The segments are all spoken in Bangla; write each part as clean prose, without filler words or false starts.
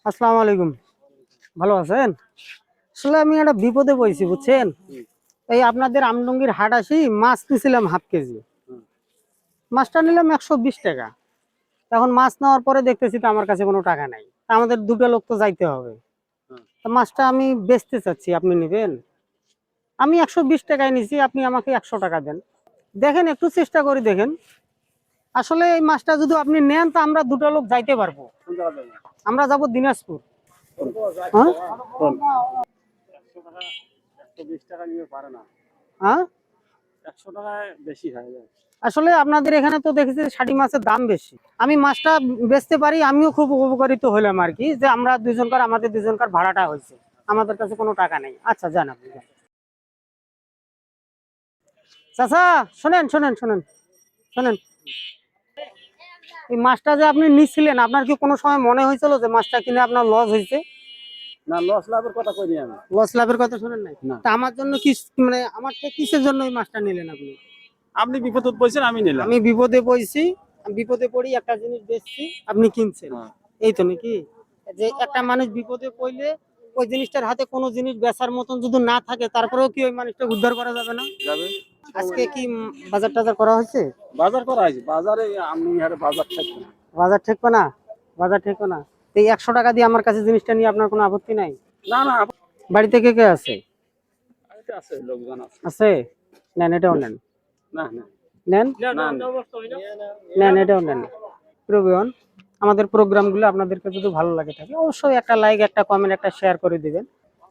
আসসালামু আলাইকুম। ভালো আছেন? আসলে আমি একটা বিপদে পড়েছি বুঝছেন। এই আপনাদের আমডঙ্গির হাট আসি মাছ নিছিলাম হাফ কেজি। মাছটা নিলাম 120 টাকা। এখন মাছ নেওয়ার পরে দেখতেছি তো আমার কাছে কোনো টাকা নাই। তা আমাদের দুটো লোক তো যাইতে হবে। তো মাছটা আমি বেচতে চাচ্ছি, আপনি নেবেন? আমি 120 টাকায় নিছি, আপনি আমাকে 100 টাকা দেন। দেখেন একটু চেষ্টা করে দেখেন। আসলে এই মাছটা যদি আপনি নেন তো আমরা দুটো লোক যাইতে পারবো। আমরা যাব দিনাজপুর। হ্যাঁ? 120 টাকা নিয়ে পারে না। হ্যাঁ? 100 টাকায় বেশি হয়ে যায়। আসলে আপনাদের এখানে তো দেখেছি ষাটি মাছের দাম বেশি। আমি মাছটা বেচতে পারি, আমিও খুব উপকারিত হলাম আর কি, যে আমরা আমাদের দুজনকার ভাড়াটা হয়েছে, আমাদের কাছে কোনো টাকা নেই। আচ্ছা যান আপনি যান। চাচা শোনেন শোনেন শোনেন শোনেন, এই মাছটা যে আপনি নিচ্ছিলেন, আপনার কি কোনো সময় মনে হয়েছিল যে মাছটা কিনে আপনার লস হয়েছে? না, লস লাভের কথা কইনি আমি। লস লাভের কথা শোনেন নাই? না। তা আমার জন্য কি, মানে আমার থেকে কিসের জন্য এই মাছটা নিলেন আপনি? আপনি বিপদে পড়ছেন, আমি নিলাম। আমি বিপদে পড়েছি, আমি বিপদে পড়ি একটা জিনিস বেচছি, আপনি কিনছেন। হ্যাঁ। এই তো নাকি, যে একটা মানুষ বিপদে পড়লে ওই জিনিসটার হাতে কোনো জিনিস বেচার মতন যদি না থাকে, তারপরেও কি ওই মানুষটা উদ্ধার করা যাবে না? যাবে। আজকে কি বাজার টাজার করা হয়েছে? বাজার করা হয়েছে, বাজারে আমি আর বাজার থাকবে না। বাজার ঠেকবে না, বাজার ঠেকবে না। তো এই 100 টাকা দিয়ে আমার কাছে জিনিসটা নিয়ে আপনার কোনো আপত্তি নাই? না না, বাড়িতে কে কে আছে? বাড়িতে আছে, লোকজন আছে। আছে? নেন, এটাও নেন। না না নেন না, নেন, এটাও নেন। প্রয়োজন, আমাদের প্রোগ্রামগুলো আপনাদেরকে যদি ভালো লাগে থাকে অবশ্যই একটা লাইক, একটা কমেন্ট, একটা শেয়ার করে দিবেন,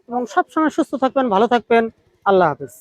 এবং সবসময় সুস্থ থাকবেন, ভালো থাকবেন। আল্লাহ হাফেজ।